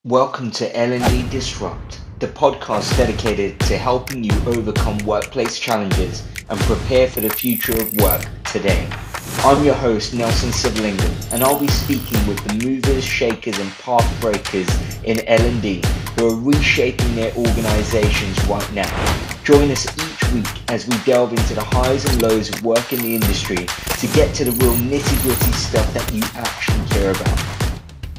Welcome to L&D Disrupt, the podcast dedicated to helping you overcome workplace challenges and prepare for the future of work today. I'm your host, Nelson Siblington, and I'll be speaking with the movers, shakers, and path breakers in L&D who are reshaping their organizations right now. Join us each week as we delve into the highs and lows of work in the industry to get to the real nitty-gritty stuff that you actually care about.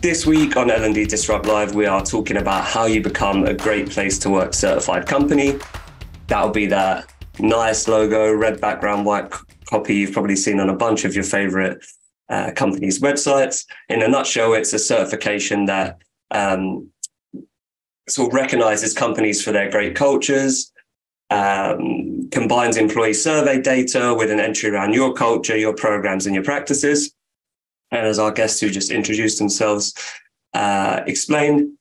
This week on L&D Disrupt Live, we are talking about how you become a great place to work certified company. That'll be that nice logo, red background, white copy you've probably seen on a bunch of your favorite companies' websites. In a nutshell, it's a certification that sort of recognizes companies for their great cultures, combines employee survey data with an entry around your culture, your programs, and your practices. And as our guests who just introduced themselves explained,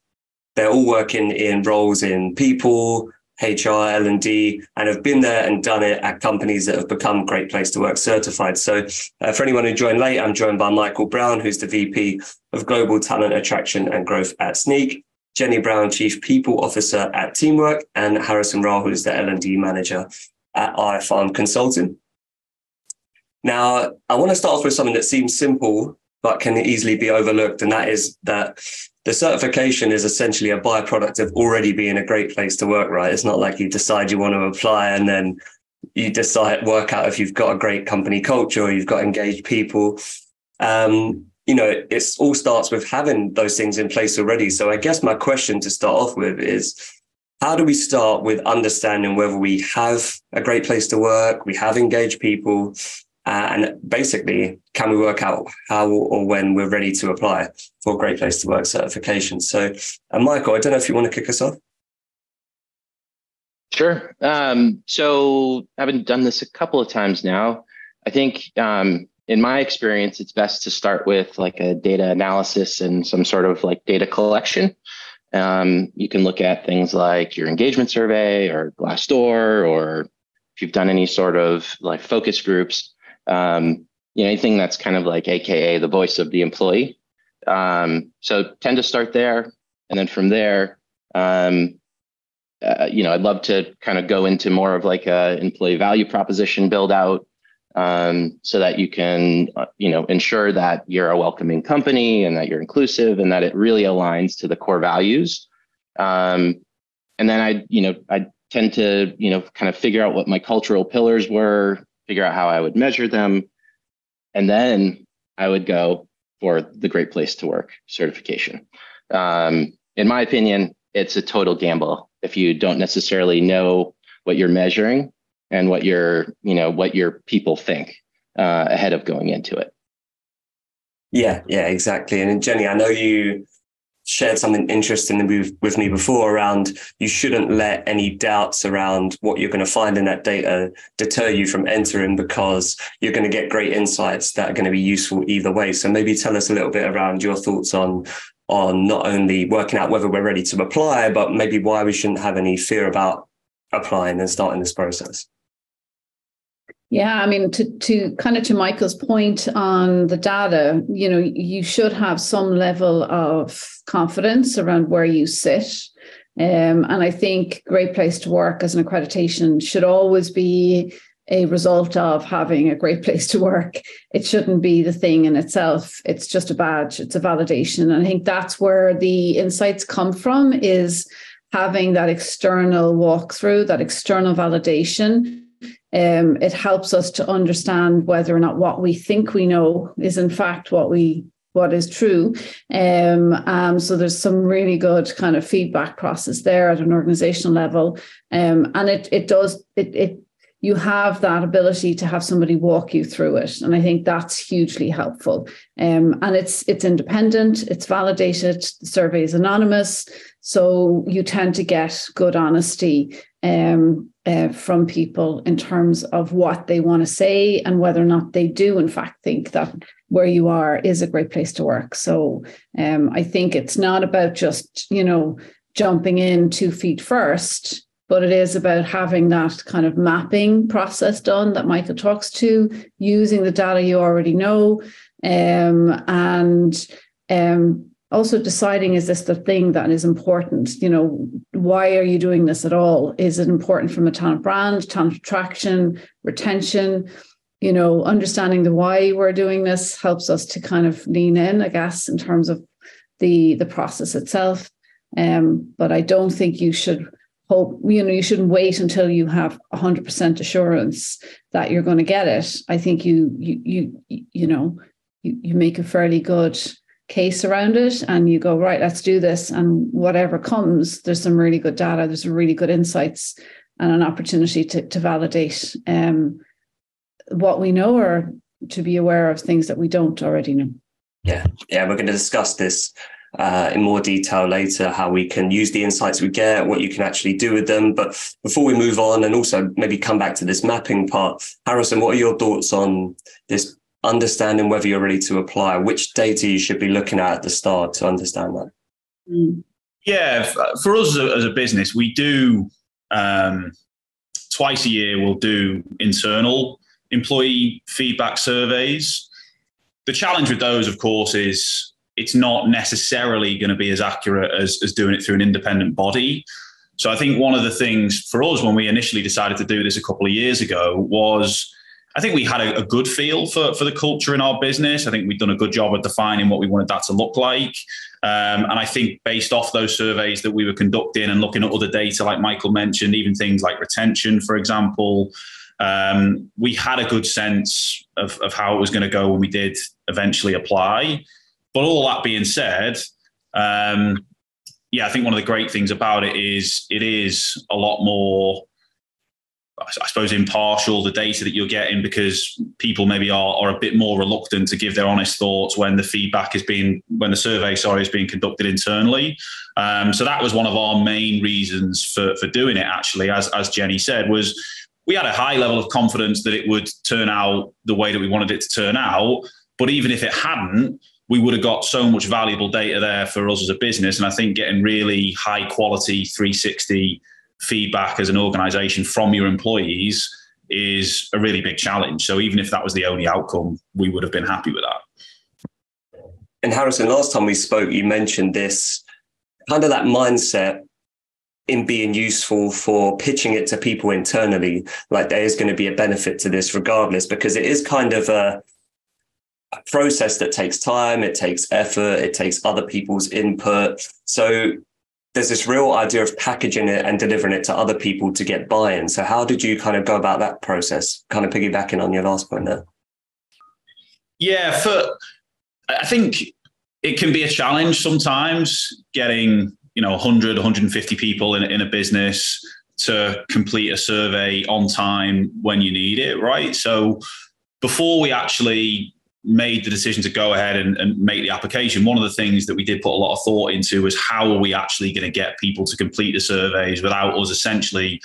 they're all working in roles in people, HR, L&D, and have been there and done it at companies that have become Great Place to Work certified. So for anyone who joined late, I'm joined by Michael Brown, who's the VP of Global Talent Attraction and Growth at Sneak, Jenny Brown, Chief People Officer at Teamwork, and Harrison Rao, who's the L&D Manager at iFarm Consulting. Now, I want to start off with something that seems simple, but can easily be overlooked. And that is that the certification is essentially a byproduct of already being a great place to work, right? It's not like you decide you want to apply and then you work out if you've got a great company culture or you've got engaged people. It all starts with having those things in place already. So I guess my question to start off with is, how do we start with understanding whether we have a great place to work, we have engaged people, and basically, can we work out how or when we're ready to apply for Great Place to Work certification? So, Michael, I don't know if you want to kick us off. Sure. So I've done this a couple of times now. I think in my experience, it's best to start with like a data analysis and some sort of like data collection. You can look at things like your engagement survey or Glassdoor, or if you've done any sort of like focus groups. Anything that's kind of like AKA the voice of the employee. So tend to start there. And then from there, I'd love to kind of go into more of like a employee value proposition build out, so that you can, ensure that you're a welcoming company and that you're inclusive and that it really aligns to the core values. And then I tend to, kind of figure out what my cultural pillars were, figure out how I would measure them. And then I would go for the Great Place to Work certification. In my opinion, it's a total gamble if you don't necessarily know what you're measuring and what your people think ahead of going into it. Yeah, exactly. And Jenny, I know you shared something interesting with me before around you shouldn't let any doubts around what you're going to find in that data deter you from entering, because you're going to get great insights that are going to be useful either way. So maybe tell us a little bit around your thoughts on not only working out whether we're ready to apply, but maybe why we shouldn't have any fear about applying and starting this process. Yeah, I mean, to kind of to Michael's point on the data, you should have some level of confidence around where you sit. And I think Great Place to Work as an accreditation should always be a result of having a great place to work. It shouldn't be the thing in itself. It's just a badge. It's a validation. And I think that's where the insights come from, is having that external walkthrough, that external validation. It helps us to understand whether or not what we think we know is in fact what is true. So there's some really good kind of feedback process there at an organizational level. And you have that ability to have somebody walk you through it. And I think that's hugely helpful. And it's independent, it's validated, the survey is anonymous. So you tend to get good honesty from people in terms of what they want to say and whether or not they do in fact think that where you are is a great place to work. So I think it's not about just, jumping in 2 feet first, but it is about having that kind of mapping process done that Michael talks to, using the data you already know, and also deciding, is this the thing that is important? Why are you doing this at all? Is it important from a talent brand, talent attraction, retention? Understanding the why we're doing this helps us to kind of lean in, I guess, in terms of the process itself. But I don't think you should hope, you shouldn't wait until you have 100% assurance that you're going to get it. I think you make a fairly good case around it, and you go, right, let's do this, and whatever comes, there's some really good data, there's some really good insights, and an opportunity to validate what we know, or to be aware of things that we don't already know. Yeah, we're going to discuss this in more detail later, how we can use the insights we get, what you can actually do with them. But before we move on, and also maybe come back to this mapping part, Harrison, what are your thoughts on this, understanding whether you're ready to apply, which data you should be looking at the start to understand that? Yeah, for us as a business, we do twice a year, we'll do internal employee feedback surveys. The challenge with those, of course, is it's not necessarily going to be as accurate as doing it through an independent body. So I think one of the things for us when we initially decided to do this a couple of years ago was, I think we had a good feel for the culture in our business. I think we'd done a good job of defining what we wanted that to look like. And I think based off those surveys that we were conducting and looking at other data, like Michael mentioned, even things like retention, for example, we had a good sense of how it was going to go when we did eventually apply. But all that being said, I think one of the great things about it is a lot more, I suppose, impartial, the data that you're getting, because people maybe are a bit more reluctant to give their honest thoughts when the survey is being conducted internally. So that was one of our main reasons for doing it, actually, as Jenny said, was we had a high level of confidence that it would turn out the way that we wanted it to turn out. But even if it hadn't, we would have got so much valuable data there for us as a business. And I think getting really high quality 360 feedback as an organization from your employees is a really big challenge. So even if that was the only outcome, we would have been happy with that. And Harrison, last time we spoke, you mentioned this kind of that mindset in being useful for pitching it to people internally, like there is going to be a benefit to this regardless, because it is kind of a process that takes time, it takes effort, it takes other people's input. So there's this real idea of packaging it and delivering it to other people to get buy-in. So how did you kind of go about that process, kind of piggybacking on your last point there? Yeah, I think it can be a challenge sometimes getting 100, 150 people in a business to complete a survey on time when you need it, right? So before we actually made the decision to go ahead and make the application, one of the things that we did put a lot of thought into was how are we actually going to get people to complete the surveys without us essentially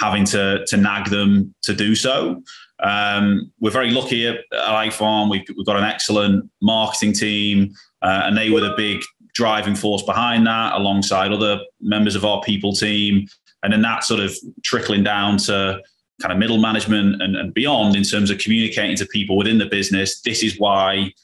having to nag them to do so. We're very lucky at iFarm. We've got an excellent marketing team, and they were the big driving force behind that, alongside other members of our people team. And then that sort of trickling down to kind of middle management and beyond in terms of communicating to people within the business. This is why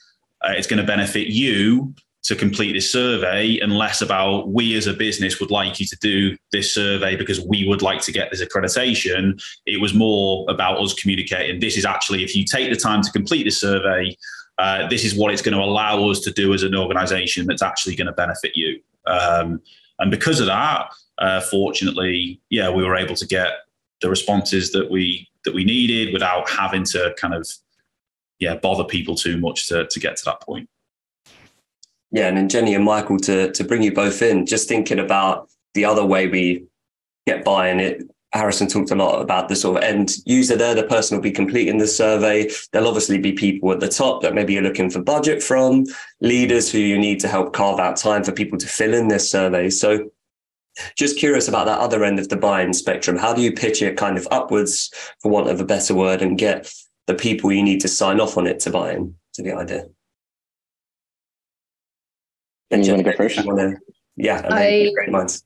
it's going to benefit you to complete this survey, and less about we as a business would like you to do this survey because we would like to get this accreditation. It was more about us communicating, this is actually, if you take the time to complete this survey, this is what it's going to allow us to do as an organization that's actually going to benefit you. And because of that, fortunately, we were able to get the responses that we needed without having to kind of bother people too much to get to that point. Yeah, and then Jenny and Michael, to bring you both in, just thinking about the other way we get buy-in. Harrison talked a lot about the sort of end user there, the person will be completing the survey. There'll obviously be people at the top that maybe you're looking for budget from, leaders who you need to help carve out time for people to fill in this survey. So just curious about that other end of the buy-in spectrum. How do you pitch it kind of upwards, for want of a better word, and get the people you need to sign off on it to buy in to the idea? And you want to go first? Yeah, great minds.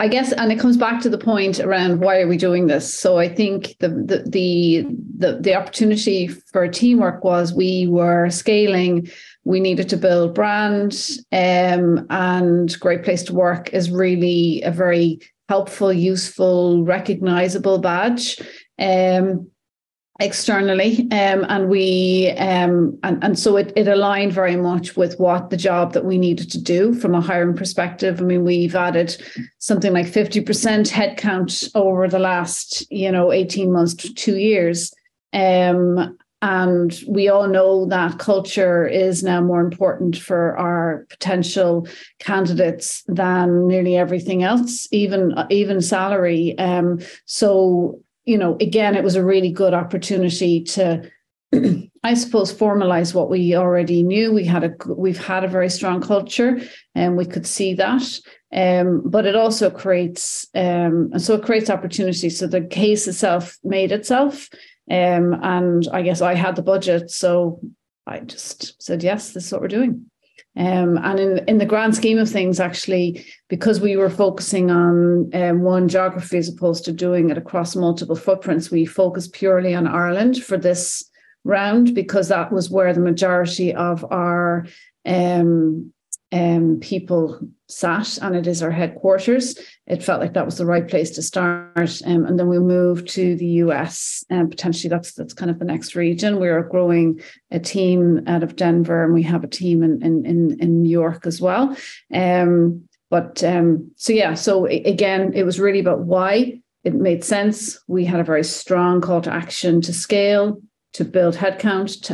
I guess, and it comes back to the point around why are we doing this? So I think the opportunity for teamwork was we were scaling. We needed to build brand, and Great Place to Work is really a very helpful, useful, recognizable badge externally, and we and so it aligned very much with what the job that we needed to do from a hiring perspective. I mean, we've added something like 50% headcount over the last 18 months to 2 years. And we all know that culture is now more important for our potential candidates than nearly everything else, even salary. So, again, it was a really good opportunity to, I suppose, formalize what we already knew. We've had a very strong culture, and we could see that. But it also creates, opportunities. So the case itself made itself. And I guess I had the budget, so I just said, yes, this is what we're doing. And in the grand scheme of things, actually, because we were focusing on one geography as opposed to doing it across multiple footprints, we focused purely on Ireland for this round, because that was where the majority of our people sat, and it is our headquarters. It felt like that was the right place to start, and then we moved to the US, and potentially that's kind of the next region. We are growing a team out of Denver, and we have a team in New York as well. So again, it was really about why. It made sense. We had a very strong call to action to scale, to build headcount,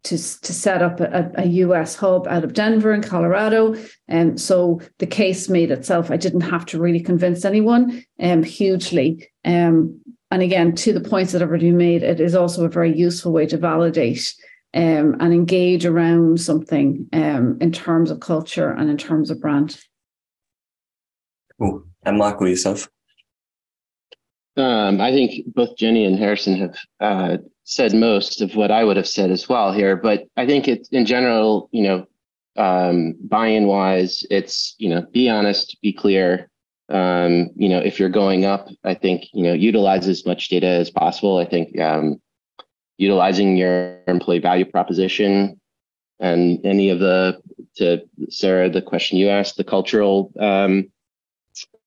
to set up a US hub out of Denver and Colorado. And so the case made itself. I didn't have to really convince anyone hugely. And again, to the points that have already made, it is also a very useful way to validate and engage around something in terms of culture and in terms of brand. Cool. And Michael, yourself? I think both Jenny and Harrison have said most of what I would have said as well here, but I think it's in general, buy-in wise, it's, be honest, be clear. If you're going up, I think, utilize as much data as possible. I think utilizing your employee value proposition and any of to Sarah, the question you asked, the cultural kind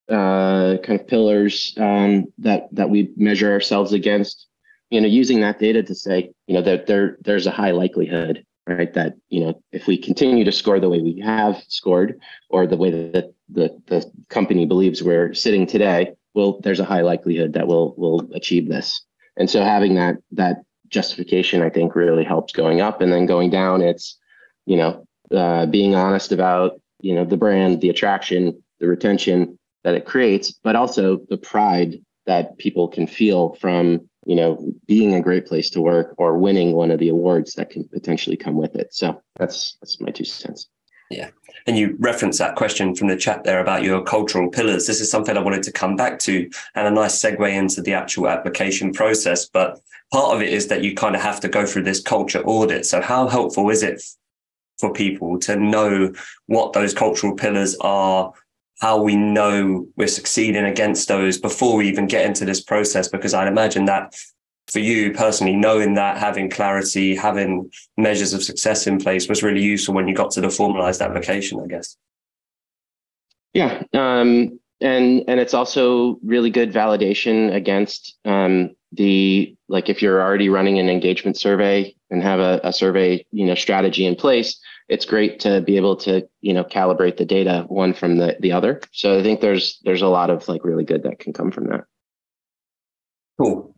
of pillars that we measure ourselves against, using that data to say, that there's a high likelihood, right, that, if we continue to score the way we have scored, or the way that the company believes we're sitting today, there's a high likelihood that we'll achieve this. And so having that justification, I think, really helps going up. And then going down, it's, being honest about, the brand, the attraction, the retention that it creates, but also the pride that people can feel from, being a great place to work or winning one of the awards that can potentially come with it. So that's my 2 cents. Yeah. And you referenced that question from the chat there about your cultural pillars. This is something I wanted to come back to, and a nice segue into the actual application process. But part of it is that you kind of have to go through this culture audit. So how helpful is it for people to know what those cultural pillars are, how we know we're succeeding against those before we even get into this process? Because I'd imagine that for you personally, knowing that, having clarity, having measures of success in place was really useful when you got to the formalized application, I guess. Yeah. And it's also really good validation against if you're already running an engagement survey and have a survey, strategy in place, it's great to be able to, calibrate the data one from the other. So I think there's a lot of really good that can come from that. Cool.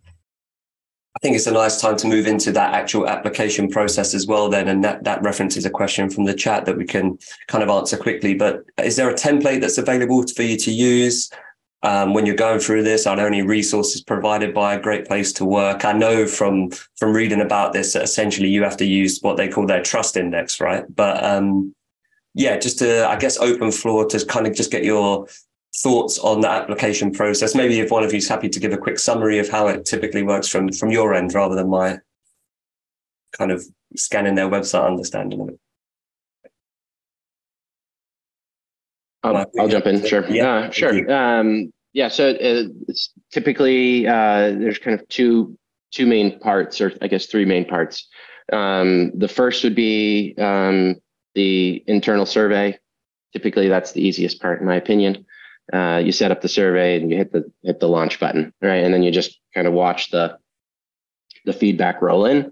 I think it's a nice time to move into that actual application process as well then. And that references a question from the chat that we can kind of answer quickly. But is there a template that's available for you to use when you're going through this? Are there any resources provided by a Great Place to Work? I know from reading about this that essentially you have to use what they call their trust index, right? But just to, I guess, open floor to kind of just get your thoughts on the application process. Maybe if one of you is happy to give a quick summary of how it typically works from your end, rather than my kind of scanning their website understanding of it. I'll jump in. Sure. Yeah, sure. So it's typically there's kind of two main parts, or I guess three main parts. The first would be the internal survey. Typically, that's the easiest part, in my opinion. You set up the survey and you hit the launch button, right? And then you just kind of watch the feedback roll in.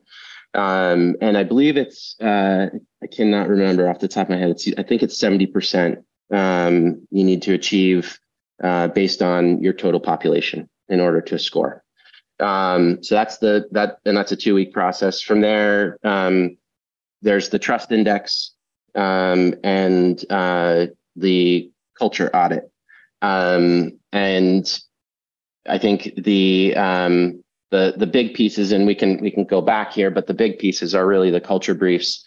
And I believe it's I cannot remember off the top of my head. I think it's 70%. You need to achieve based on your total population in order to score. So that's and that's a 2-week process. From there, there's the trust index and the culture audit. And I think the big pieces, and we can go back here, but the big pieces are really the culture briefs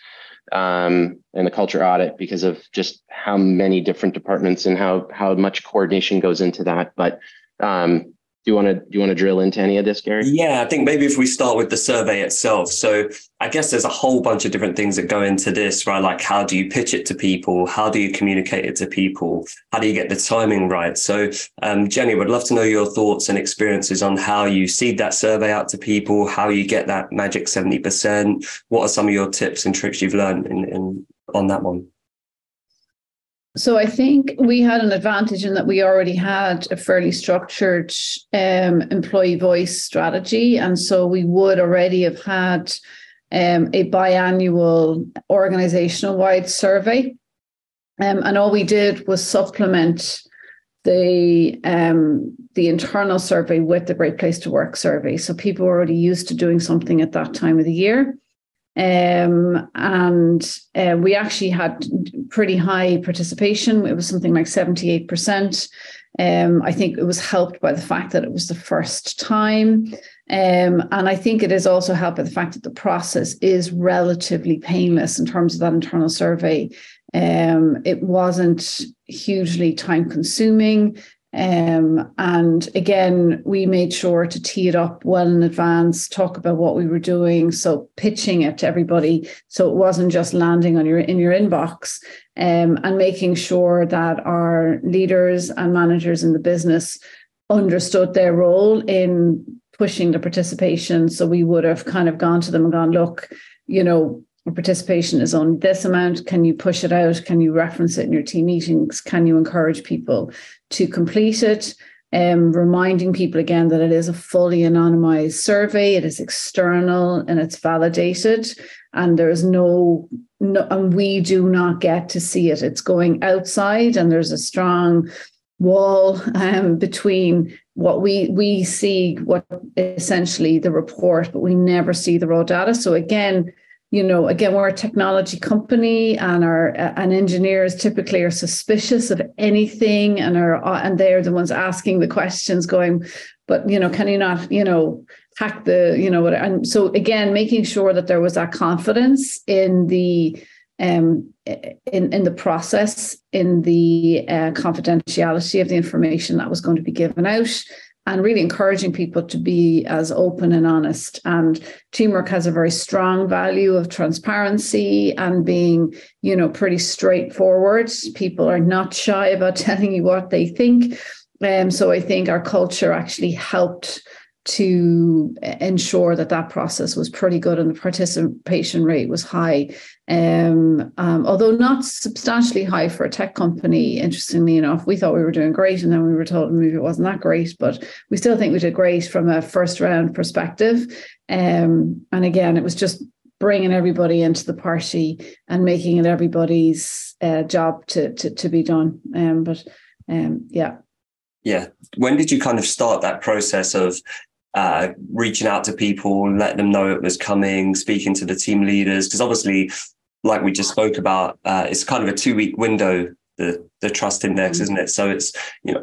and the culture audit, because of just how many different departments and how much coordination goes into that. But do you want to drill into any of this, Gary? Yeah, I think maybe if we start with the survey itself. So I guess there's a whole bunch of different things that go into this, right? Like, how do you pitch it to people? How do you communicate it to people? How do you get the timing right? So Jenny, would love to know your thoughts and experiences on how you seed that survey out to people, how you get that magic 70%. What are some of your tips and tricks you've learned on that one? So I think we had an advantage in that we already had a fairly structured employee voice strategy. And so we would already have had a biannual organizational-wide survey. And all we did was supplement the internal survey with the Great Place to Work survey. So people were already used to doing something at that time of the year. And we actually had pretty high participation. It was something like 78%. I think it was helped by the fact that it was the first time. And I think it is also helped by the fact that the process is relatively painless in terms of that internal survey. It wasn't hugely time consuming. And again, we made sure to tee it up well in advance, talk about what we were doing. So pitching it to everybody, so it wasn't just landing in your inbox, and making sure that our leaders and managers in the business understood their role in pushing the participation. So we would have kind of gone to them and gone, look, participation is on this amount. Can you push it out? Can you reference it in your team meetings? Can you encourage people to complete it? Reminding people again that it is a fully anonymized survey. It is external and it's validated, and there's no, and we do not get to see it. It's going outside, and there's a strong wall between what we see, what essentially the report, but we never see the raw data. So again, we're a technology company, and and engineers typically are suspicious of anything, and they're the ones asking the questions, going, but can you not hack the whatever? And so again, making sure that there was that confidence in the in the process, in the confidentiality of the information that was going to be given out, and really encouraging people to be as open and honest. And Teamwork has a very strong value of transparency and being, pretty straightforward. People are not shy about telling you what they think. So I think our culture actually helped to ensure that process was pretty good, and the participation rate was high, although not substantially high for a tech company. Interestingly enough, we thought we were doing great, and then we were told maybe it wasn't that great, but we still think we did great from a first round perspective. And again, it was just bringing everybody into the party and making it everybody's job to be done. Yeah. When did you kind of start that process of reaching out to people, letting them know it was coming, speaking to the team leaders? Because obviously, like we just spoke about, it's kind of a 2-week window, the trust index, isn't it? So it's,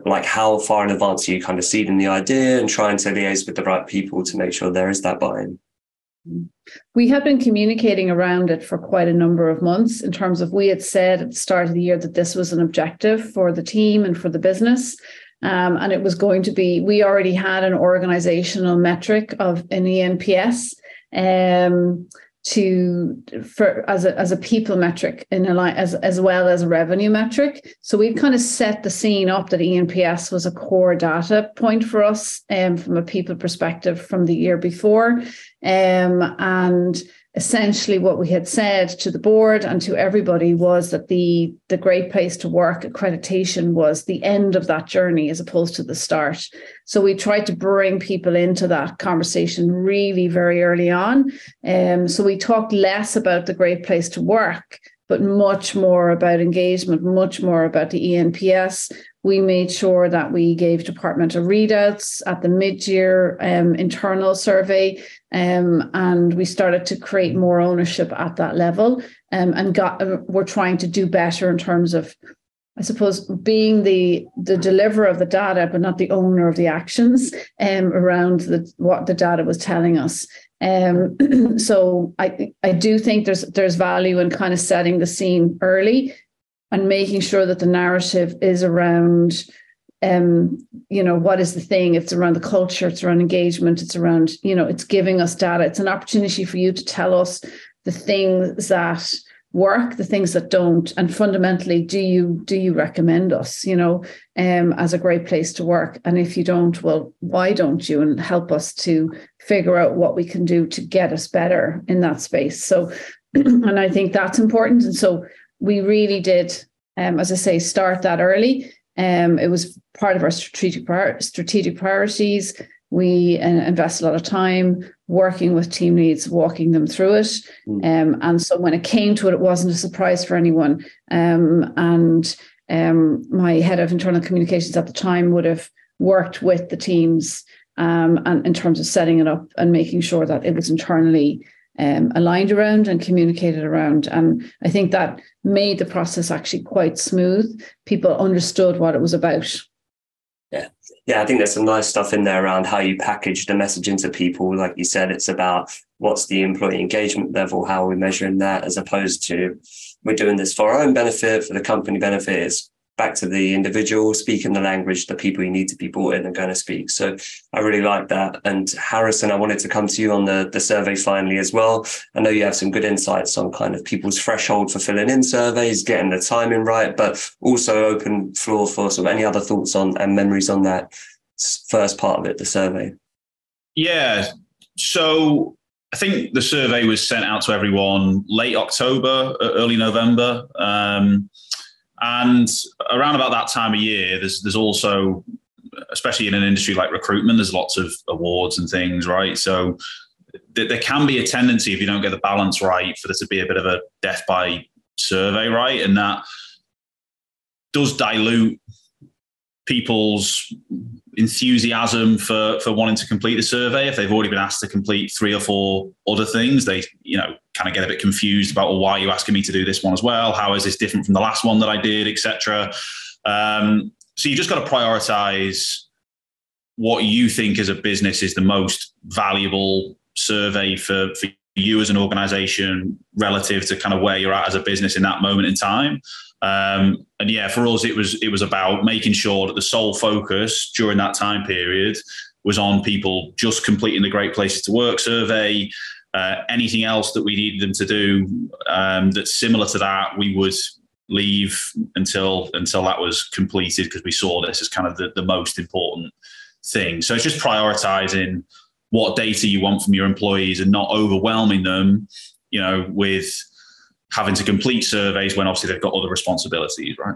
like, how far in advance are you kind of seeding the idea and trying to liaise with the right people to make sure there is that buy-in? We have been communicating around it for quite a number of months, in terms of, we had said at the start of the year that this was an objective for the team and for the business. And it was going to be, we already had an organizational metric of an ENPS. as a people metric as well as a revenue metric. So we've kind of set the scene up that ENPS was a core data point for us from a people perspective from the year before. And essentially what we had said to the board and to everybody was that the Great Place to Work accreditation was the end of that journey as opposed to the start. So we tried to bring people into that conversation really very early on. So we talked less about the Great Place to Work, but much more about engagement, much more about the ENPS. We made sure that we gave departmental readouts at the mid-year internal survey, and we started to create more ownership at that level, and we're trying to do better in terms of, I suppose, being the deliverer of the data, but not the owner of the actions around what the data was telling us. So I do think there's value in kind of setting the scene early and making sure that the narrative is around, what is the thing? It's around the culture, it's around engagement, it's around, it's giving us data. It's an opportunity for you to tell us the things that work, the things that don't, and fundamentally, do you recommend us, as a great place to work? And if you don't, well, why don't you? And help us to figure out what we can do to get us better in that space. So, and I think that's important. And so we really did, as I say, start that early. It was part of our strategic priorities. We invest a lot of time working with team leads, walking them through it. And so when it came to it, it wasn't a surprise for anyone. And my head of internal communications at the time would have worked with the teams and in terms of setting it up and making sure that it was internally aligned around and communicated around. And I think that made the process actually quite smooth. People understood what it was about. Yeah, I think there's some nice stuff in there around how you package the messaging to people. Like you said, it's about what's the employee engagement level, how are we measuring that, as opposed to we're doing this for our own benefit, for the company benefit. It's back to the individual, speaking the language, the people you need to be brought in and going to speak. So I really like that. And Harrison, I wanted to come to you on the survey finally as well. I know you have some good insights on kind of people's threshold for filling in surveys, getting the timing right, but also open floor for sort of any other thoughts on and memories on that first part of it, the survey. Yeah. So I think the survey was sent out to everyone late October, early November. And around about that time of year, there's also, especially in an industry like recruitment, there's lots of awards and things, right? So there can be a tendency, if you don't get the balance right, for there to be a bit of a death by survey, right? And that does dilute people's enthusiasm for wanting to complete the survey. If they've already been asked to complete 3 or 4 other things, they kind of get a bit confused about, well, why are you asking me to do this one as well? How is this different from the last one that I did, etc. So you just got to prioritize what you think as a business is the most valuable survey for you as an organization relative to kind of where you're at as a business in that moment in time. And yeah, for us, it was about making sure that the sole focus during that time period was on people just completing the Great Places to Work survey. Anything else that we needed them to do that's similar to that, we would leave until that was completed, because we saw this as kind of the most important thing. So it's just prioritizing what data you want from your employees and not overwhelming them, with having to complete surveys when obviously they've got other responsibilities, right?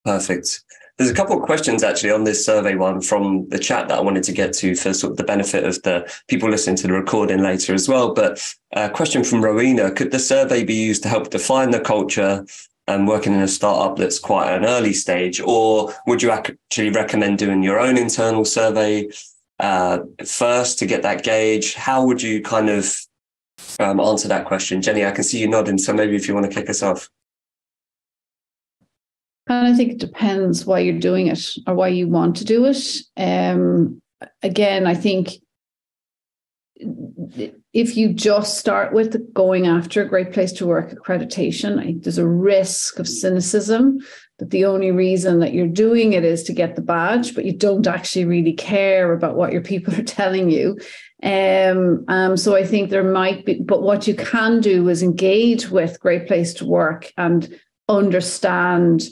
Perfect. There's a couple of questions actually on this survey one from the chat that I wanted to get to for sort of the benefit of the people listening to the recording later as well. But a question from Rowena: could the survey be used to help define the culture and working in a startup that's quite an early stage? Or would you actually recommend doing your own internal survey first to get that gauge? How would you kind of answer that question? Jenny, I can see you nodding, so maybe if you want to kick us off. And I think it depends why you're doing it or why you want to do it. Again, I think if you just start with going after a Great Place to Work accreditation, there's a risk of cynicism that the only reason that you're doing it is to get the badge, but you don't actually really care about what your people are telling you. So I think there might be, but what you can do is engage with Great Place to Work and understand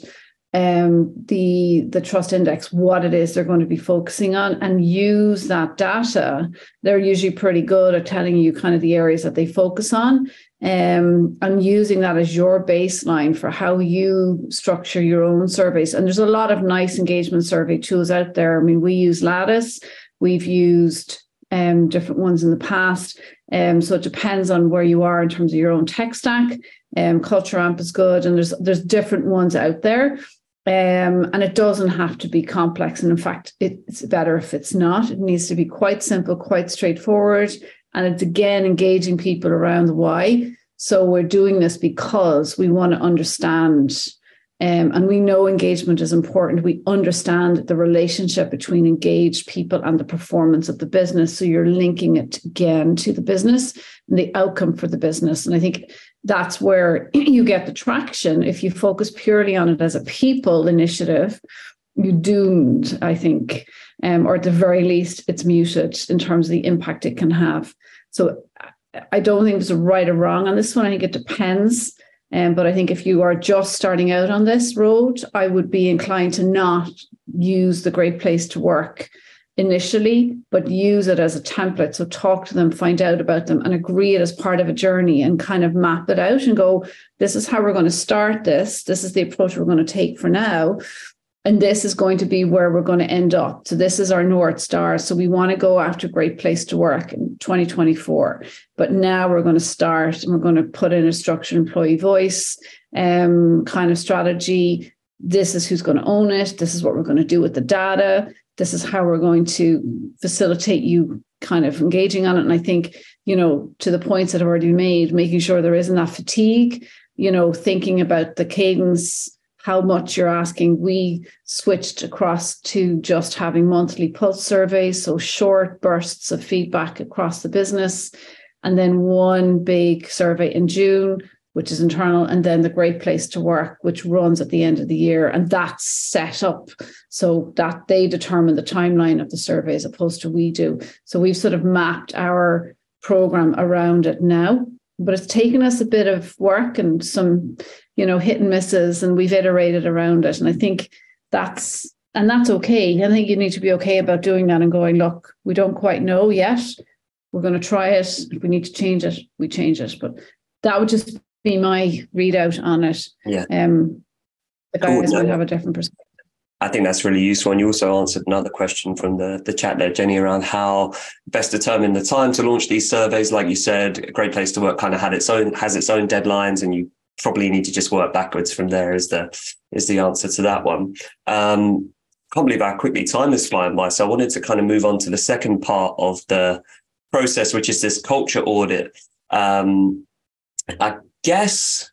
the trust index, what it is they're going to be focusing on, and use that data. They're usually pretty good at telling you kind of the areas that they focus on, and using that as your baseline for how you structure your own surveys. And there's a lot of nice engagement survey tools out there. I mean, we use Lattice, we've used different ones in the past. So it depends on where you are in terms of your own tech stack. Culture Amp is good, and there's different ones out there. And it doesn't have to be complex. And in fact, it's better if it's not. It needs to be quite simple, quite straightforward. And it's, again, engaging people around the why. So we're doing this because we want to understand, and we know engagement is important. We understand the relationship between engaged people and the performance of the business. So you're linking it again to the business and the outcome for the business. And I think that's where you get the traction. If you focus purely on it as a people initiative, you're doomed, I think, or at the very least, it's muted in terms of the impact it can have. So I don't think there's a right or wrong on this one. I think it depends. But I think if you are just starting out on this road, I would be inclined to not use the Great Place to Work initially, but use it as a template. So talk to them, find out about them, and agree it as part of a journey, and kind of map it out and go, this is how we're going to start this. This is the approach we're going to take for now. And this is going to be where we're going to end up. So this is our North Star. So we want to go after Great Place to Work in 2024. But now we're going to start, and we're going to put in a structured employee voice kind of strategy. This is who's going to own it. This is what we're going to do with the data. This is how we're going to facilitate you kind of engaging on it. And I think, to the points that have already been made, making sure there isn't that fatigue, thinking about the cadence, how much you're asking. We switched across to just having monthly pulse surveys, so short bursts of feedback across the business, and then one big survey in June, which is internal, and then the Great Place to Work, which runs at the end of the year. And that's set up so that they determine the timeline of the survey as opposed to we do. So we've sort of mapped our program around it now, but it's taken us a bit of work and some, hit and misses, and we've iterated around it. And I think that's okay. I think you need to be okay about doing that and going, look, we don't quite know yet. We're going to try it. If we need to change it, we change it. But that would just be my readout on it. Yeah. The guys might have a different perspective. I think that's really useful. And you also answered another question from the chat there, Jenny, around how best determine the time to launch these surveys. Like you said, Great Place to Work kind of has its own deadlines, and you probably need to just work backwards from there is the answer to that one. Can't believe how quickly time is flying by. So I wanted to kind of move on to the second part of the process, which is this culture audit. I guess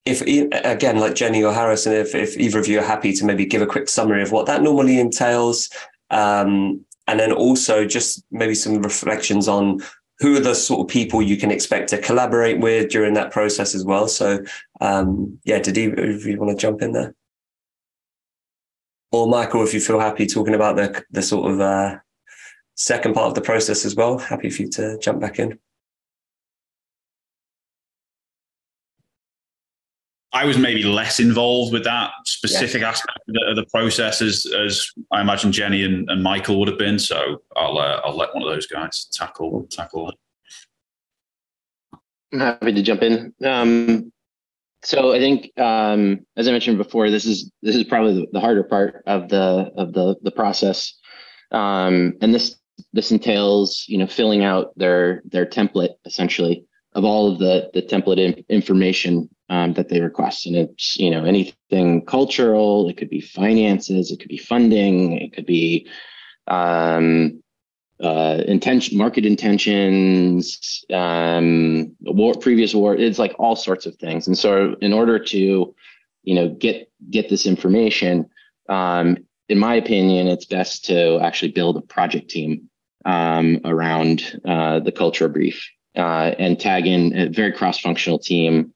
if, again, like Jenny or Harrison, if either of you are happy to maybe give a quick summary of what that normally entails, and then also just maybe some reflections on who are the sort of people you can expect to collaborate with during that process as well. So, did either of you want to jump in there? Or Michael, if you feel happy talking about the sort of second part of the process as well, happy for you to jump back in. I was maybe less involved with that specific aspect of the process as I imagine Jenny and Michael would have been. So I'll let one of those guys tackle it. I'm happy to jump in. So I think, as I mentioned before, this is probably the harder part of the process, and this entails filling out their template essentially of all of the template information that they request. And it's, anything cultural, it could be finances, it could be funding, it could be market intentions, previous award. It's like all sorts of things. And so in order to, get this information, in my opinion, it's best to actually build a project team around the culture brief, and tag in a very cross-functional team,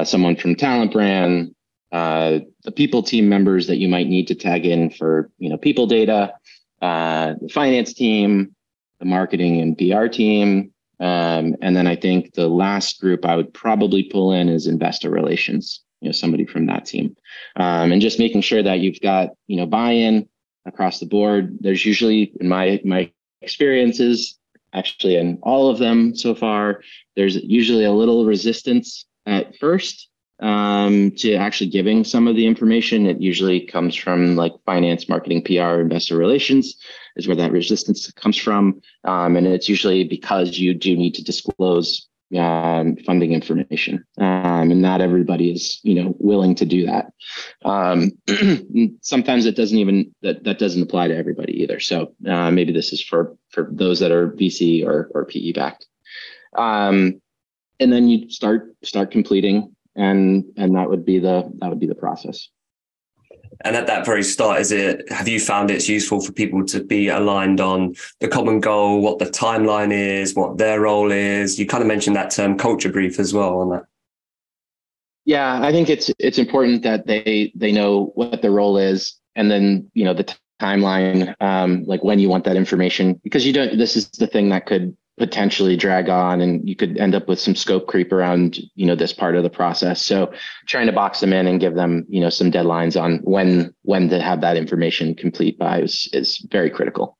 someone from talent brand, the people team members that you might need to tag in for, people data, the finance team, the marketing and PR team. And then I think the last group I would probably pull in is investor relations, somebody from that team. And just making sure that you've got, buy-in across the board. There's usually, in my experiences, actually in all of them so far, there's usually a little resistance at first to actually giving some of the information. It usually comes from like finance, marketing, PR, investor relations is where that resistance comes from. And it's usually because you do need to disclose funding information. And not everybody is, willing to do that. Sometimes it doesn't even, that doesn't apply to everybody either. So maybe this is for those that are VC or PE backed. And then you start completing, and that would be the process. And at that very start, have you found it's useful for people to be aligned on the common goal, what the timeline is, what their role is? You kind of mentioned that term culture brief as well on that. Yeah, I think it's important that they know what their role is, and then, the timeline, like when you want that information, because this is the thing that could potentially drag on, and you could end up with some scope creep around, this part of the process. So trying to box them in and give them, some deadlines on when to have that information complete by is very critical.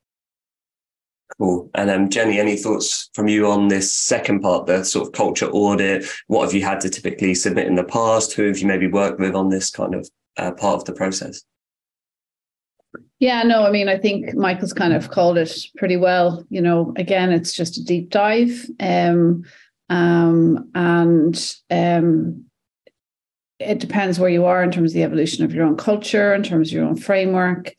Cool. And Jenny, any thoughts from you on this second part, the sort of culture audit? What have you had to typically submit in the past? Who have you maybe worked with on this kind of part of the process? Yeah, no, I mean, I think Michael's kind of called it pretty well. Again, it's just a deep dive. And it depends where you are in terms of the evolution of your own culture, in terms of your own framework,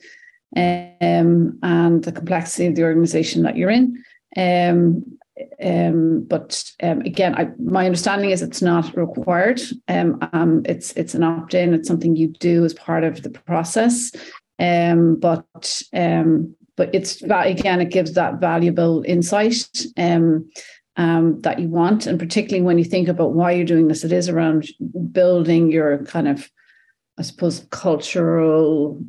and the complexity of the organization that you're in. But again, my understanding is it's not required. It's an opt-in. It's something you do as part of the process. But it's again, it gives that valuable insight that you want, and particularly when you think about why you're doing this, it is around building your kind of, I suppose, cultural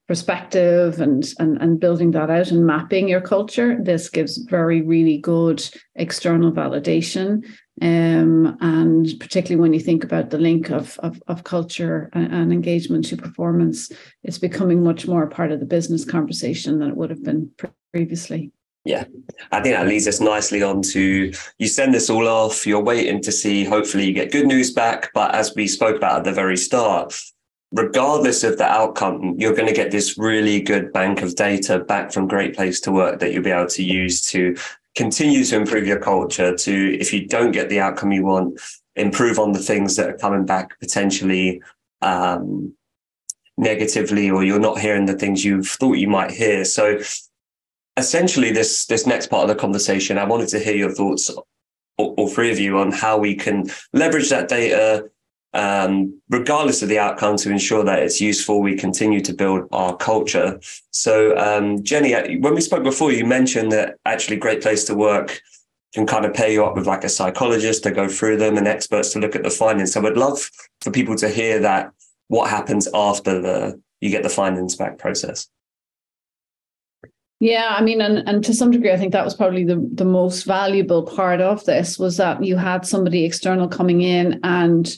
perspective and building that out and mapping your culture. This gives really good external validation. And particularly when you think about the link of culture and engagement to performance, it's becoming much more a part of the business conversation than it would have been previously. Yeah, I think that leads us nicely on to, you send this all off, you're waiting to see, hopefully you get good news back. But as we spoke about at the very start, regardless of the outcome, you're going to get this really good bank of data back from Great Place to Work that you'll be able to use to continue to improve your culture, to, if you don't get the outcome you want, improve on the things that are coming back potentially negatively, or you're not hearing the things you thought you might hear. So essentially this next part of the conversation, I wanted to hear your thoughts, all three of you, on how we can leverage that data regardless of the outcome to ensure that it's useful, we continue to build our culture. So Jenny, when we spoke before, you mentioned that actually Great Place to Work can kind of pair you up with like a psychologist to go through them and experts to look at the findings. So I'd love for people to hear that, what happens after you get the findings back process. Yeah, I mean, and to some degree, I think that was probably the most valuable part of this, was that you had somebody external coming in and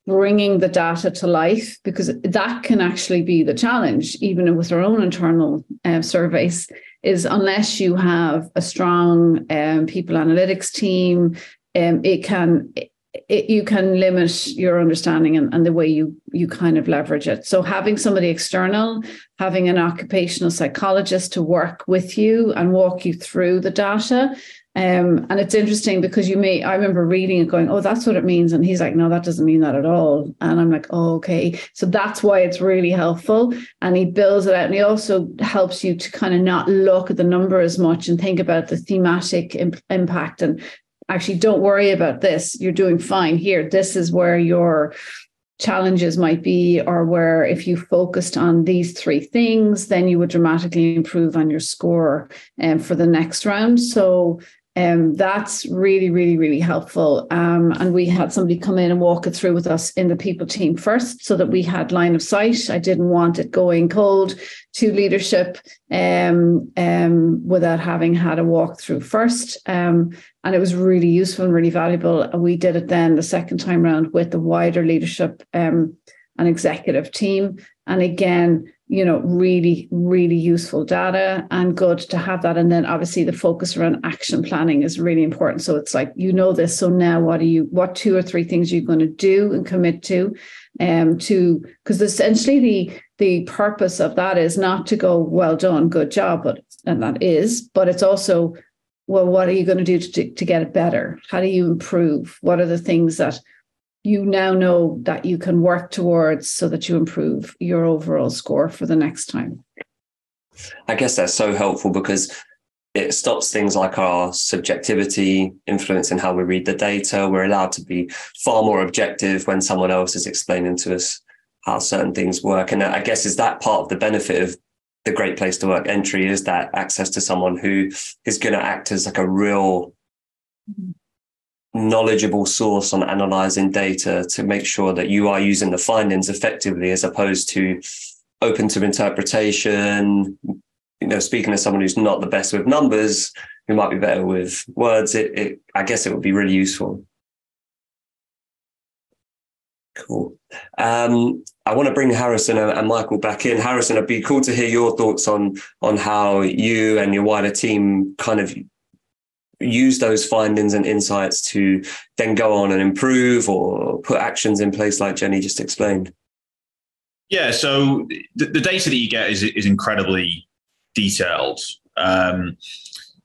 bringing the data to life, because that can actually be the challenge, even with our own internal surveys, is unless you have a strong people analytics team, you can limit your understanding and the way you kind of leverage it. So having somebody external, having an occupational psychologist to work with you and walk you through the data. And it's interesting because I remember reading it going, oh, that's what it means. And he's like, no, that doesn't mean that at all. And I'm like, oh, okay. So that's why it's really helpful. And he builds it out. And he also helps you to kind of not look at the number as much and think about the thematic impact. And actually, don't worry about this. You're doing fine here. This is where your challenges might be, or where if you focused on these three things, then you would dramatically improve on your score for the next round. So that's really, really, really helpful. And we had somebody come in and walk it through with us in the people team first, so that we had line of sight. I didn't want it going cold to leadership without having had a walkthrough first. And it was really useful and really valuable. We did it then the second time around with the wider leadership and executive team. And again, really, really useful data, and good to have that. And then obviously the focus around action planning is really important. So it's like, this. So now what 2 or 3 things you're going to do and commit to, because essentially the purpose of that is not to go, well done, good job, but it's also, well, what are you going to do to get it better? How do you improve? What are the things that you now know that you can work towards so that you improve your overall score for the next time? I guess that's so helpful, because it stops things like our subjectivity influencing how we read the data. We're allowed to be far more objective when someone else is explaining to us how certain things work. And I guess is that part of the benefit of the Great Place to Work entry, is that access to someone who is going to act as like a real knowledgeable source on analyzing data to make sure that you are using the findings effectively, as opposed to open to interpretation. Speaking to someone who's not the best with numbers, who might be better with words, I guess it would be really useful. Cool. I want to bring Harrison and Michael back in. Harrison, it'd be cool to hear your thoughts on how you and your wider team kind of use those findings and insights to then go on and improve or put actions in place like Jenny just explained. Yeah, so the data that you get is incredibly detailed.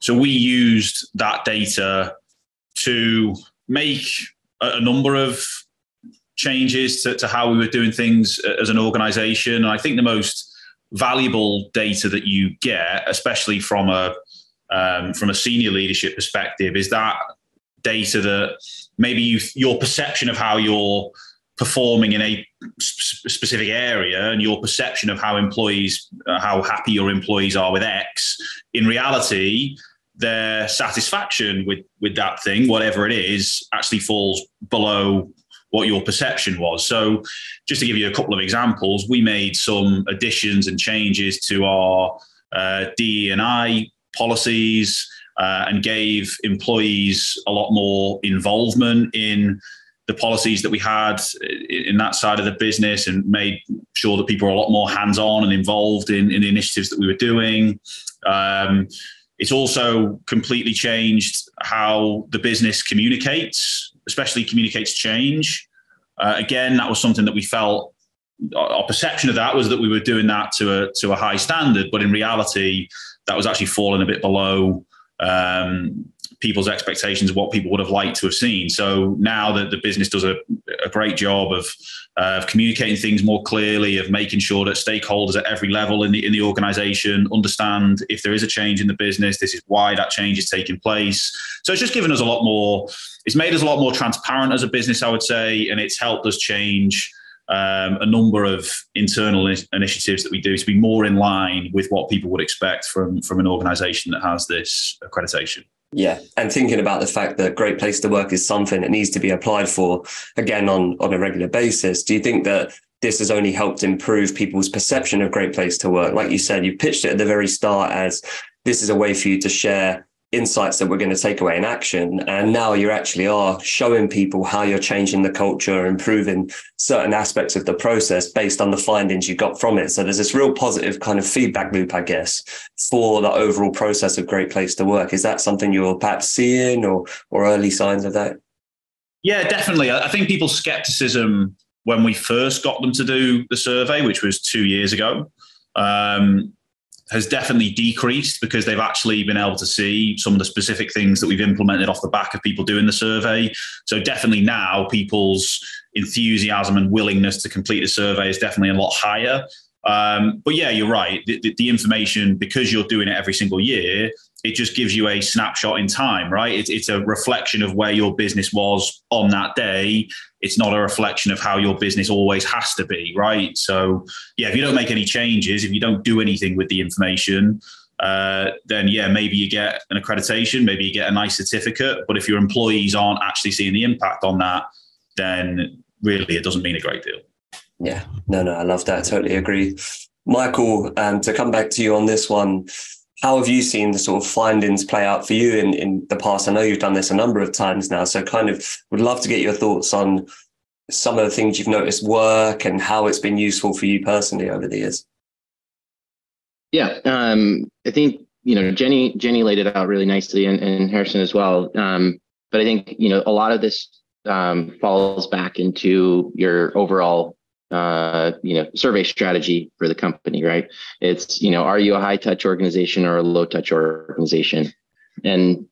So we used that data to make a number of changes to how we were doing things as an organization. I think the most valuable data that you get, especially from a senior leadership perspective, is that data that maybe your perception of how you're performing in a specific area and your perception of how happy your employees are with X, in reality, their satisfaction with that thing, whatever it is, actually falls below what your perception was. So just to give you a couple of examples, we made some additions and changes to our DE&I policies and gave employees a lot more involvement in the policies that we had in that side of the business, and made sure that people are a lot more hands-on and involved in the initiatives that we were doing. It's also completely changed how the business communicates, especially communicates change. Again, that was something that we felt, our perception of that was that we were doing that to a high standard, but in reality, that was actually falling a bit below people's expectations of what people would have liked to have seen. So now that the business does a great job of communicating things more clearly, of making sure that stakeholders at every level in the organization understand if there is a change in the business, this is why that change is taking place. So it's just given us a lot more, it's made us a lot more transparent as a business, I would say, and it's helped us change a number of internal initiatives that we do to be more in line with what people would expect from an organization that has this accreditation. Yeah. And thinking about the fact that Great Place to Work is something that needs to be applied for, again, on a regular basis, do you think that this has only helped improve people's perception of Great Place to Work? Like you said, you pitched it at the very start as this is a way for you to share insights that we're going to take away in action. And now you actually are showing people how you're changing the culture, improving certain aspects of the process based on the findings you got from it. So there's this real positive kind of feedback loop, I guess, for the overall process of Great Place to Work. Is that something you're perhaps seeing or early signs of that? Yeah, definitely. I think people's skepticism when we first got them to do the survey, which was 2 years ago, has definitely decreased, because they've actually been able to see some of the specific things that we've implemented off the back of people doing the survey. So definitely now people's enthusiasm and willingness to complete the survey is definitely a lot higher. But yeah, you're right. The information, because you're doing it every single year, it just gives you a snapshot in time, right? It's a reflection of where your business was on that day. It's not a reflection of how your business always has to be, right? So yeah, if you don't make any changes, if you don't do anything with the information, then yeah, maybe you get an accreditation, maybe you get a nice certificate. But if your employees aren't actually seeing the impact on that, then really it doesn't mean a great deal. Yeah, no, I love that. Totally agree. Michael, to come back to you on this one, how have you seen the sort of findings play out for you in the past? I know you've done this a number of times now, so kind of would love to get your thoughts on some of the things you've noticed work and how it's been useful for you personally over the years. Yeah, I think, Jenny laid it out really nicely, and Harrison as well. But I think, a lot of this falls back into your overall survey strategy for the company, right? It's, are you a high touch organization or a low touch organization? And,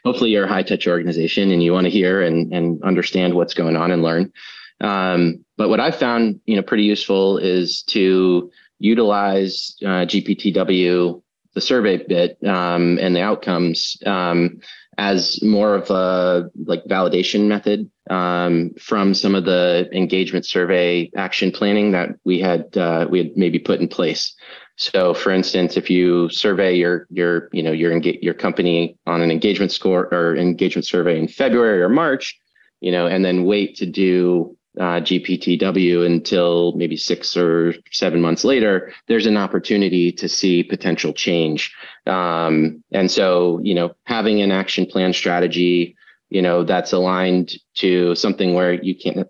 hopefully you're a high touch organization and you want to hear and understand what's going on and learn. But what I've found, pretty useful is to utilize GPTW, the survey bit, and the outcomes, as more of a validation method from some of the engagement survey action planning that we had maybe put in place. So, for instance, if you survey your company on an engagement score or engagement survey in February or March, and then wait to do GPTW until maybe 6 or 7 months later, there's an opportunity to see potential change. And so, having an action plan strategy, that's aligned to something where you can't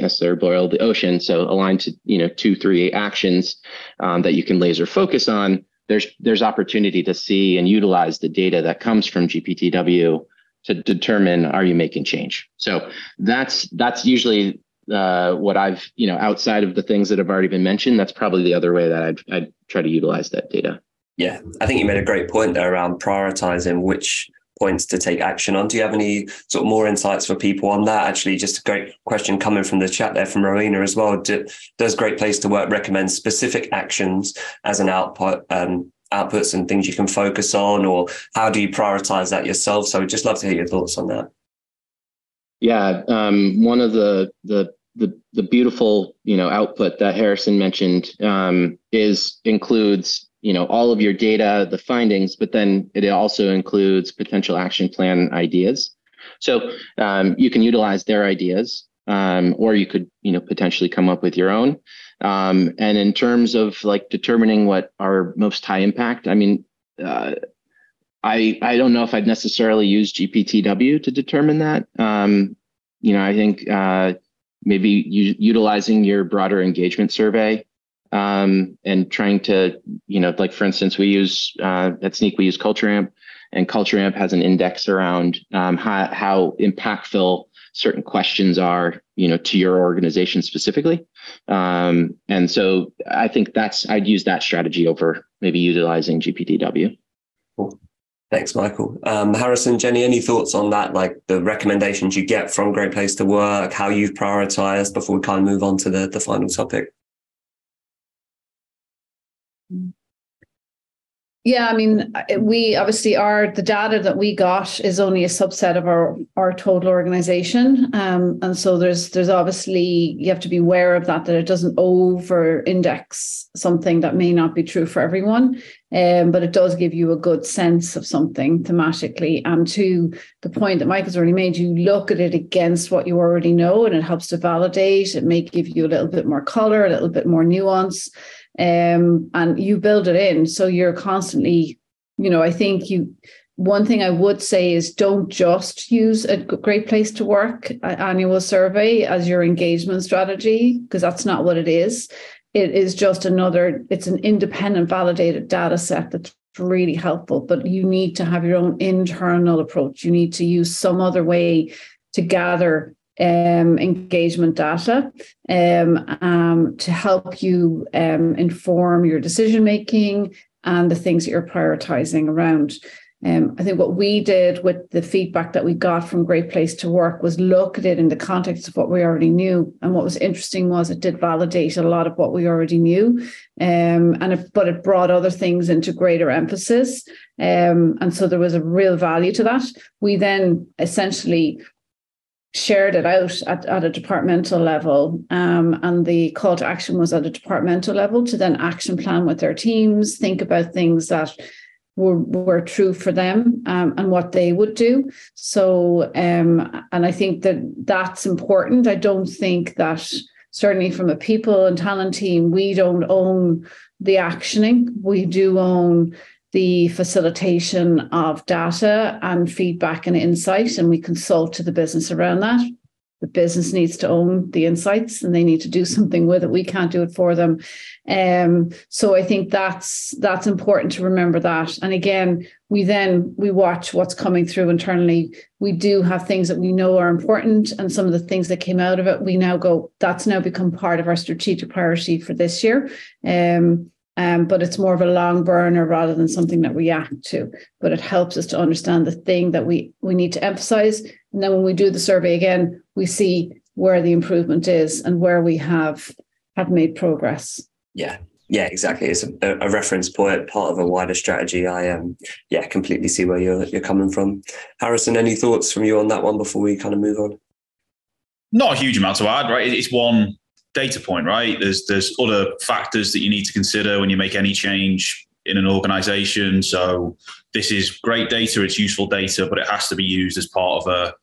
necessarily boil the ocean. So aligned to, 2-3 actions that you can laser focus on. There's opportunity to see and utilize the data that comes from GPTW to determine, are you making change? So that's usually what I've, outside of the things that have already been mentioned, that's probably the other way that I'd try to utilize that data. Yeah, I think you made a great point there around prioritizing which points to take action on. Do you have any sort of more insights for people on that? Actually, just a great question coming from the chat there from Rowena as well. Does Great Place to Work recommend specific actions as an outputs and things you can focus on, or how do you prioritize that yourself? So we'd just love to hear your thoughts on that. Yeah, one of the beautiful, output that Harrison mentioned includes, all of your data, the findings, but then it also includes potential action plan ideas. So you can utilize their ideas, or you could, potentially come up with your own. And in terms of determining what are most high impact, I mean, I don't know if I'd necessarily use GPTW to determine that. I think maybe utilizing your broader engagement survey and trying to, for instance, we use at Sneak, we use Culture Amp, and Culture Amp has an index around how impactful certain questions are, to your organization specifically. And so I think I'd use that strategy over maybe utilizing GPTW. Cool. Thanks, Michael. Harrison, Jenny, any thoughts on that? Like the recommendations you get from Great Place to Work, how you've prioritized before we kind of move on to the final topic? Yeah, I mean, we obviously the data that we got is only a subset of our total organization. And so there's obviously, you have to be aware of that it doesn't over index something that may not be true for everyone. But it does give you a good sense of something thematically. And to the point that Michael's already made, you look at it against what you already know, and it helps to validate. It may give you a little bit more color, a little bit more nuance. And you build it in. So you're constantly, I think one thing I would say is don't just use a Great Place to Work annual survey as your engagement strategy, because that's not what it is. It is just it's an independent validated data set that's really helpful, but you need to have your own internal approach. You need to use some other way to gather engagement data to help you inform your decision making and the things that you're prioritizing around. I think what we did with the feedback that we got from Great Place to Work was look at it in the context of what we already knew. And what was interesting was it did validate a lot of what we already knew, but it brought other things into greater emphasis. And so there was a real value to that. We then essentially shared it out at a departmental level, and the call to action was at a departmental level to then action plan with their teams, think about things that were true for them, and what they would do. So, and I think that that's important. I don't think that, certainly from a people and talent team, we don't own the actioning. We do own the facilitation of data and feedback and insight, and we consult to the business around that. The business needs to own the insights and they need to do something with it. We can't do it for them. So I think that's important to remember that. And again, we watch what's coming through internally. We do have things that we know are important, and some of the things that came out of it, we now go, that's now become part of our strategic priority for this year. But it's more of a long burner rather than something that we react to. But it helps us to understand the thing that we need to emphasize. And then when we do the survey again, we see where the improvement is and where we have made progress. Yeah, exactly. It's a reference point, part of a wider strategy. I completely see where you're coming from. Harrison, any thoughts from you on that one before we kind of move on? Not a huge amount to add, right? It's one data point, right? There's other factors that you need to consider when you make any change in an organization. So this is great data, it's useful data, but it has to be used as part of a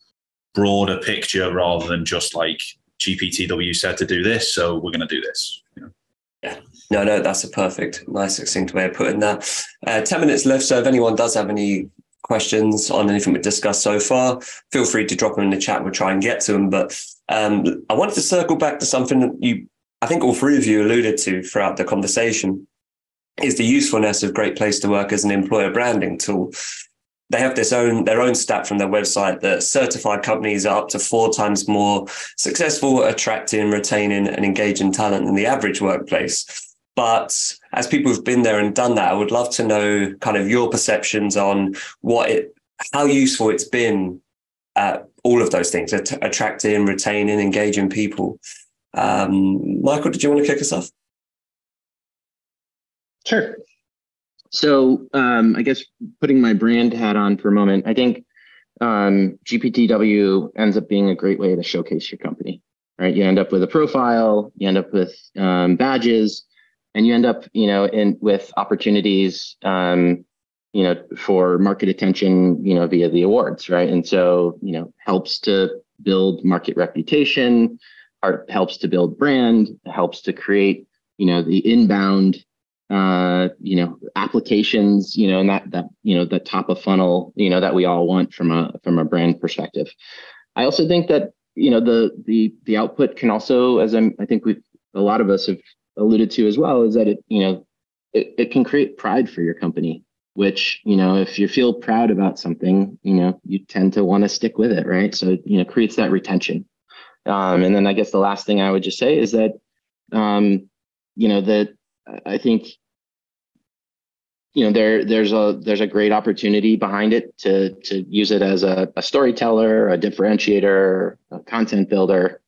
broader picture rather than just like GPTW said to do this, so we're going to do this. Yeah. No, that's a perfect, nice, succinct way of putting that. 10 minutes left, so if anyone does have any questions on anything we've discussed so far, feel free to drop them in the chat. We'll try and get to them. But I wanted to circle back to something that I think all three of you alluded to throughout the conversation, is the usefulness of Great Place to Work as an employer branding tool. They have their own stat from their website that certified companies are up to 4 times more successful at attracting, retaining, and engaging talent than the average workplace. But as people who've been there and done that, I would love to know kind of your perceptions on how useful it's been at all of those things, attracting, retaining, engaging people. Michael, did you want to kick us off? Sure. So I guess putting my brand hat on for a moment, I think GPTW ends up being a great way to showcase your company, right? You end up with a profile, you end up with badges, and you end up, with opportunities, for market attention, via the awards, right? And so, helps to build market reputation, helps to build brand, helps to create, the inbound applications, and that the top of funnel, that we all want from a brand perspective. I also think that, the output can also, as I think a lot of us have alluded to as well, is that it can create pride for your company, which, if you feel proud about something, you tend to want to stick with it, right? So, creates that retention. And then I guess the last thing I would just say is that, that I think, there's a great opportunity behind it to use it as a storyteller, a differentiator, a content builder.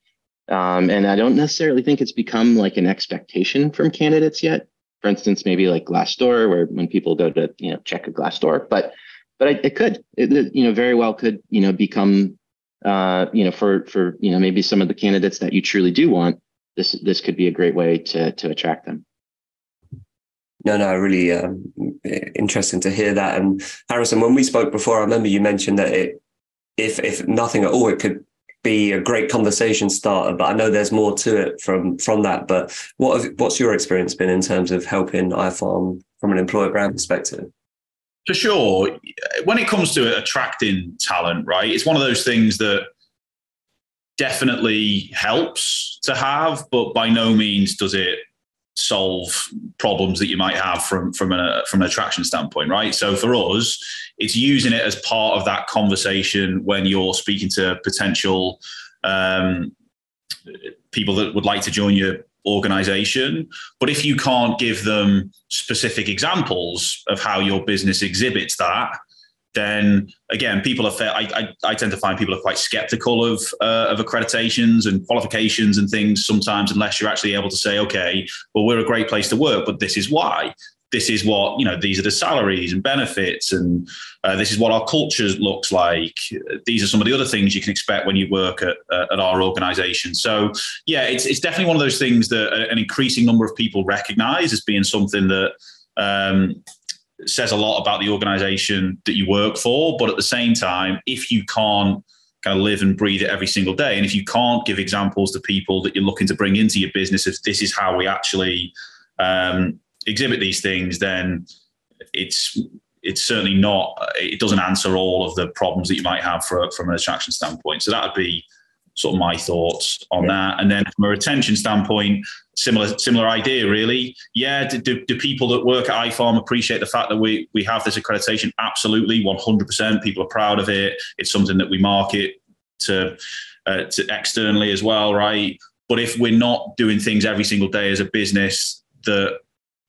And I don't necessarily think it's become like an expectation from candidates yet. For instance, maybe like Glassdoor, where when people go to, check a Glassdoor, but it could, very well could, become, for maybe some of the candidates that you truly do want, this could be a great way to attract them. No, really interesting to hear that. And Harrison, when we spoke before, I remember you mentioned that if nothing at all, it could be a great conversation starter, but I know there's more to it from that. But what's your experience been in terms of helping iFarm from an employer brand perspective? For sure. When it comes to attracting talent, right, it's one of those things that definitely helps to have, but by no means does it solve problems that you might have from an attraction standpoint, right? So for us, it's using it as part of that conversation when you're speaking to potential people that would like to join your organization. But if you can't give them specific examples of how your business exhibits that, then again, people are fair. I tend to find people are quite skeptical of accreditations and qualifications and things sometimes, unless you're actually able to say, okay, well, we're a great place to work, but this is why. This is what, these are the salaries and benefits, and this is what our culture looks like. These are some of the other things you can expect when you work at our organization. So yeah, it's definitely one of those things that an increasing number of people recognize as being something that says a lot about the organization that you work for. But at the same time, if you can't kind of live and breathe it every single day, and if you can't give examples to people that you're looking to bring into your business, if this is how we actually exhibit these things, then it's certainly not, it doesn't answer all of the problems that you might have from an attraction standpoint. So that would be sort of my thoughts on that. And then from a retention standpoint, similar idea, really. Yeah, do people that work at iFarm appreciate the fact that we have this accreditation? Absolutely, 100%. People are proud of it. It's something that we market to externally as well, right? But if we're not doing things every single day as a business that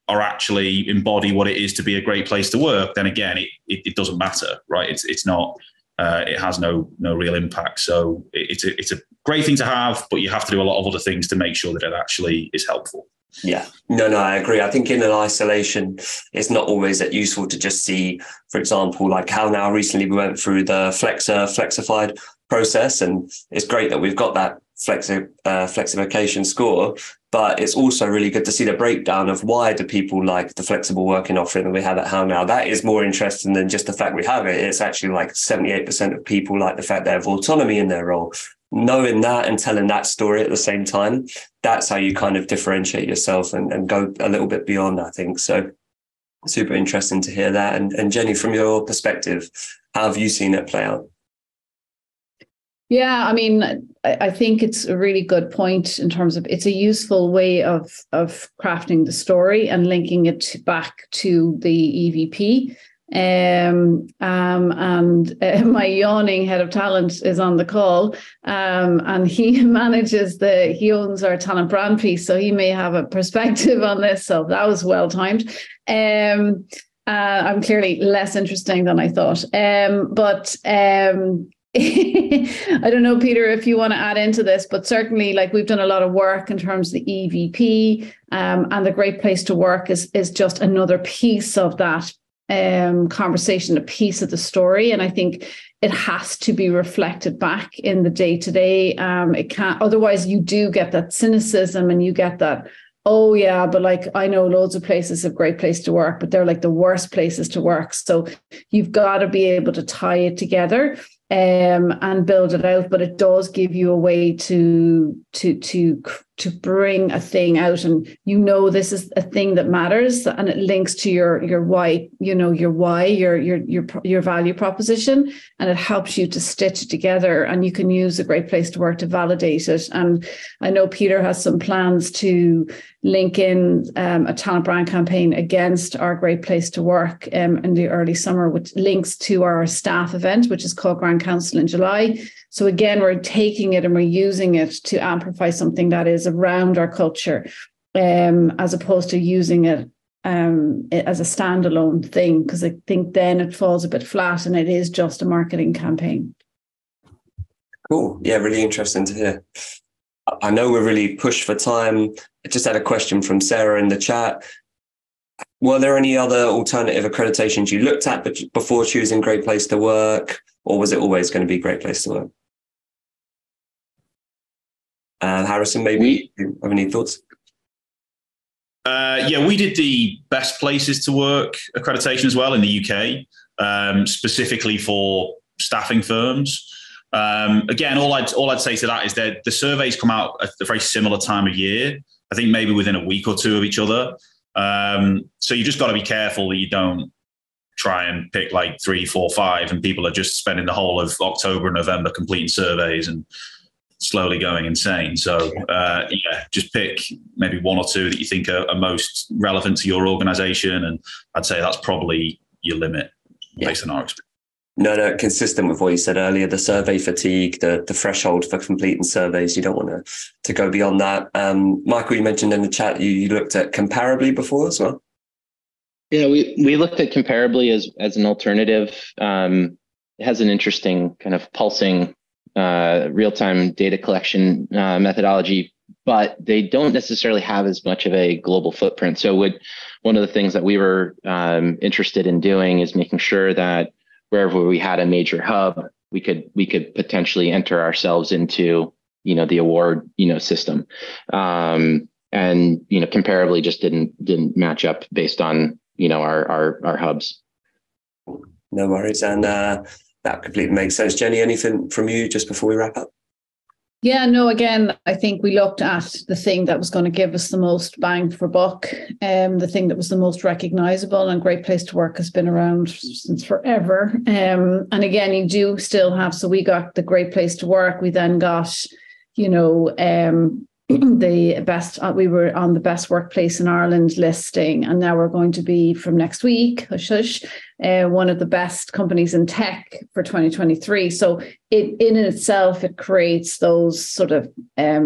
are actually embody what it is to be a great place to work, then again, it doesn't matter, right? It's not. It has no real impact. So it's a great thing to have, but you have to do a lot of other things to make sure that it actually is helpful. Yeah, no, I agree. I think in an isolation, it's not always that useful to just see, for example, like HowNow. Recently we went through the flexified process, and it's great that we've got that flexification score, but it's also really good to see the breakdown of why do people like the flexible working offering that we have at HowNow. That is more interesting than just the fact we have it. It's actually like 78% of people like the fact they have autonomy in their role. Knowing that and telling that story at the same time, that's how you kind of differentiate yourself and go a little bit beyond, I think. So super interesting to hear that. And Jenny, from your perspective, how have you seen it play out? Yeah, I mean, I think it's a really good point in terms of it's a useful way of crafting the story and linking it back to the EVP. And my yawning head of talent is on the call, and he he owns our talent brand piece, so he may have a perspective on this. So that was well timed. I'm clearly less interesting than I thought, but I don't know, Peter, if you want to add into this, but certainly like we've done a lot of work in terms of the EVP, and the Great Place to Work is just another piece of that conversation, a piece of the story. And I think it has to be reflected back in the day-to-day. It can't, otherwise you do get that cynicism and you get that, oh yeah, but like I know loads of places have Great Place to Work, but they're like the worst places to work. So you've got to be able to tie it together and build it out. But it does give you a way to bring a thing out, and this is a thing that matters, and it links to your why, your value proposition, and it helps you to stitch it together, and you can use a Great Place to Work to validate it. And I know Peter has some plans to link in a talent brand campaign against our Great Place to Work in the early summer, which links to our staff event, which is called Grand Council in July. So again, we're taking it and we're using it to amplify something that is around our culture, as opposed to using it as a standalone thing, because I think then it falls a bit flat and it is just a marketing campaign. Cool. Yeah, really interesting to hear. I know we're really pushed for time. I just had a question from Sarah in the chat. Were there any other alternative accreditations you looked at before choosing Great Place to Work, or was it always going to be Great Place to Work? Harrison, maybe you have any thoughts? Yeah, we did the Best Places to Work accreditation as well in the UK, specifically for staffing firms. Again, all I'd say to that is that the surveys come out at a very similar time of year. I think maybe within a week or two of each other. So you just got to be careful that you don't try and pick like 3, 4, 5, and people are just spending the whole of October and November completing surveys and slowly going insane. So yeah, just pick maybe 1 or 2 that you think are most relevant to your organization. And I'd say that's probably your limit based on our experience. No, consistent with what you said earlier, the survey fatigue, the threshold for completing surveys, you don't want to go beyond that. Michael, you mentioned in the chat you looked at Comparably before as well. Yeah, we looked at Comparably as an alternative. It has an interesting kind of pulsing real-time data collection methodology, but they don't necessarily have as much of a global footprint. So one of the things that we were interested in doing is making sure that wherever we had a major hub, we could potentially enter ourselves into, the award, system. And, Comparably just didn't match up based on, our hubs. No worries. And that completely makes sense. Jenny, anything from you just before we wrap up? Yeah, no, again, I think we looked at the thing that was going to give us the most bang for buck, the thing that was the most recognizable, and Great Place to Work has been around since forever. And again, you do still have, so we got the Great Place to Work. We then got, the best, we were on the best workplace in Ireland listing, and now we're going to be from next week, one of the best companies in tech for 2023. So in itself, it creates those sort of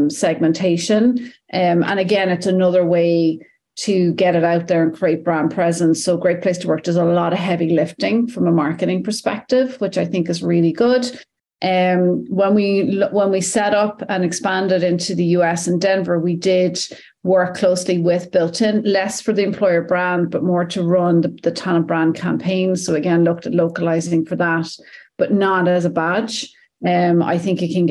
segmentation. And again, it's another way to get it out there and create brand presence. So Great Place to Work does a lot of heavy lifting from a marketing perspective, which I think is really good. When we set up and expanded into the US and Denver, we did work closely with Built-in, less for the employer brand, but more to run the talent brand campaigns. So again, looked at localizing for that, but not as a badge. I think you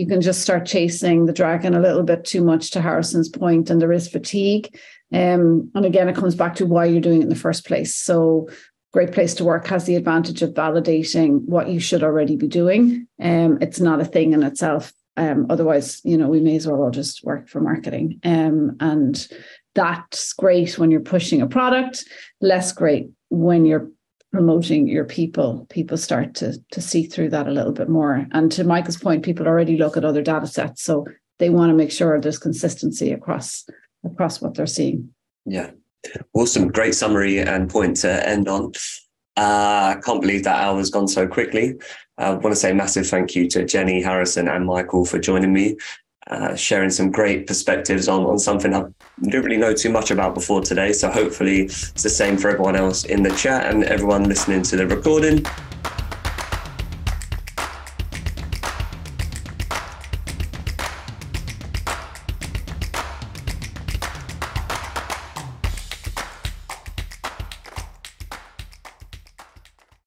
can just start chasing the dragon a little bit too much, to Harrison's point, and there is fatigue. And again, it comes back to why you're doing it in the first place. So Great Place to Work has the advantage of validating what you should already be doing. It's not a thing in itself. Otherwise, we may as well all just work for marketing. And that's great when you're pushing a product, less great when you're promoting your people. People start to see through that a little bit more. And to Michael's point, people already look at other data sets. So they want to make sure there's consistency across what they're seeing. Yeah. Awesome. Great summary and point to end on. I can't believe that hour's gone so quickly. I want to say a massive thank you to Jenny, Harrison and Michael for joining me, sharing some great perspectives on something I didn't really know too much about before today. So hopefully it's the same for everyone else in the chat and everyone listening to the recording.